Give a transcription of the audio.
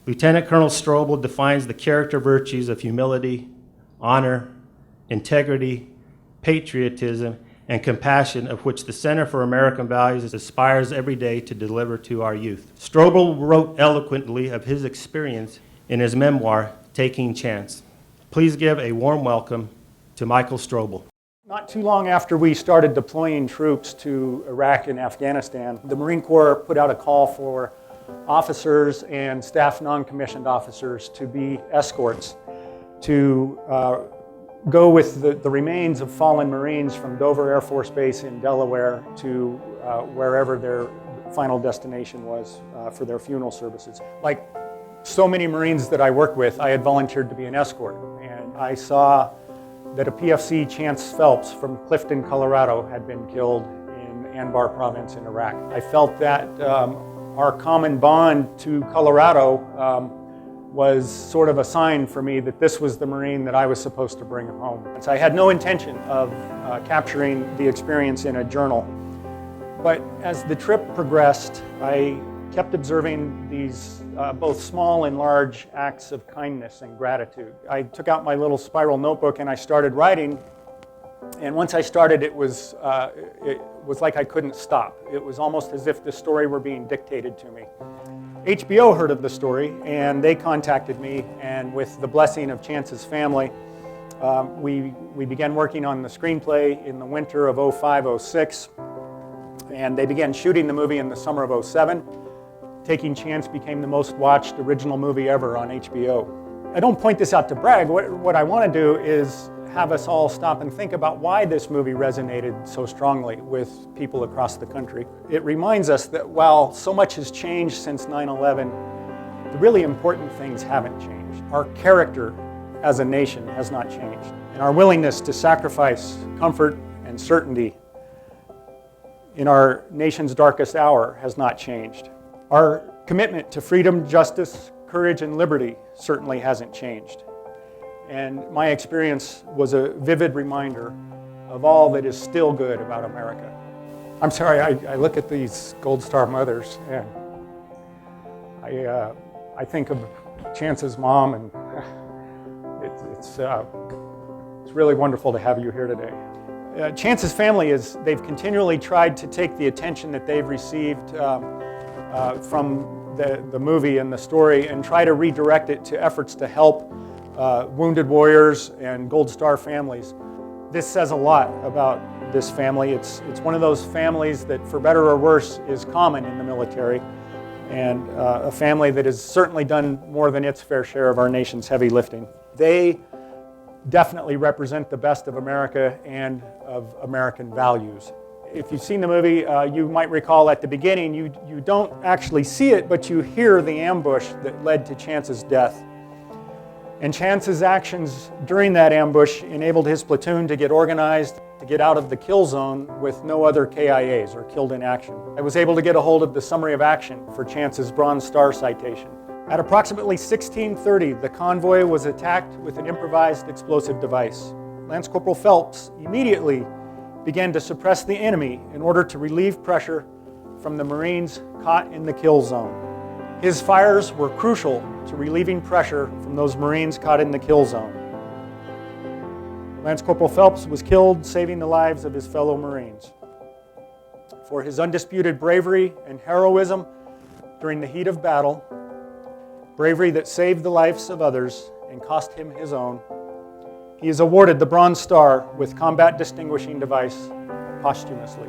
Lieutenant Colonel Strobl defines the character virtues of humility, honor, integrity, patriotism, and compassion of which the Center for American Values aspires every day to deliver to our youth. Strobl wrote eloquently of his experience in his memoir, Taking Chance. Please give a warm welcome to Michael Strobl. Not too long after we started deploying troops to Iraq and Afghanistan, the Marine Corps put out a call for officers and staff non-commissioned officers to be escorts to go with the remains of fallen Marines from Dover Air Force Base in Delaware to wherever their final destination was for their funeral services. Like so many Marines that I work with, I had volunteered to be an escort, and I saw that a PFC, Chance Phelps from Clifton, Colorado, had been killed in Anbar province in Iraq. I felt that our common bond to Colorado was sort of a sign for me that this was the Marine that I was supposed to bring home. And so I had no intention of capturing the experience in a journal. But as the trip progressed, I kept observing these both small and large acts of kindness and gratitude. I took out my little spiral notebook and I started writing. And once I started, it was like I couldn't stop. It was almost as if the story were being dictated to me. HBO heard of the story, and they contacted me, and with the blessing of Chance's family, we began working on the screenplay in the winter of 05-06, and they began shooting the movie in the summer of 07. Taking Chance became the most watched original movie ever on HBO. I don't point this out to brag. What I want to do is have us all stop and think about why this movie resonated so strongly with people across the country. It reminds us that while so much has changed since 9/11, the really important things haven't changed. Our character as a nation has not changed, and our willingness to sacrifice comfort and certainty in our nation's darkest hour has not changed. Our commitment to freedom, justice, courage, and liberty certainly hasn't changed. And my experience was a vivid reminder of all that is still good about America. I'm sorry, I look at these Gold Star mothers and I think of Chance's mom, and it's really wonderful to have you here today. Chance's family they've continually tried to take the attention that they've received from the movie and the story and try to redirect it to efforts to help wounded warriors and Gold Star families. This says a lot about this family. It's one of those families that, for better or worse, is common in the military, and a family that has certainly done more than its fair share of our nation's heavy lifting. They definitely represent the best of America and of American values. If you've seen the movie, you might recall at the beginning, you don't actually see it, but you hear the ambush that led to Chance's death. And Chance's actions during that ambush enabled his platoon to get organized, to get out of the kill zone with no other KIAs, or killed in action. I was able to get a hold of the summary of action for Chance's Bronze Star citation. At approximately 16:30, the convoy was attacked with an improvised explosive device. Lance Corporal Phelps immediately began to suppress the enemy in order to relieve pressure from the Marines caught in the kill zone. His fires were crucial to relieving pressure from those Marines caught in the kill zone. Lance Corporal Phelps was killed, saving the lives of his fellow Marines. For his undisputed bravery and heroism during the heat of battle, bravery that saved the lives of others and cost him his own, he is awarded the Bronze Star with Combat Distinguishing Device posthumously.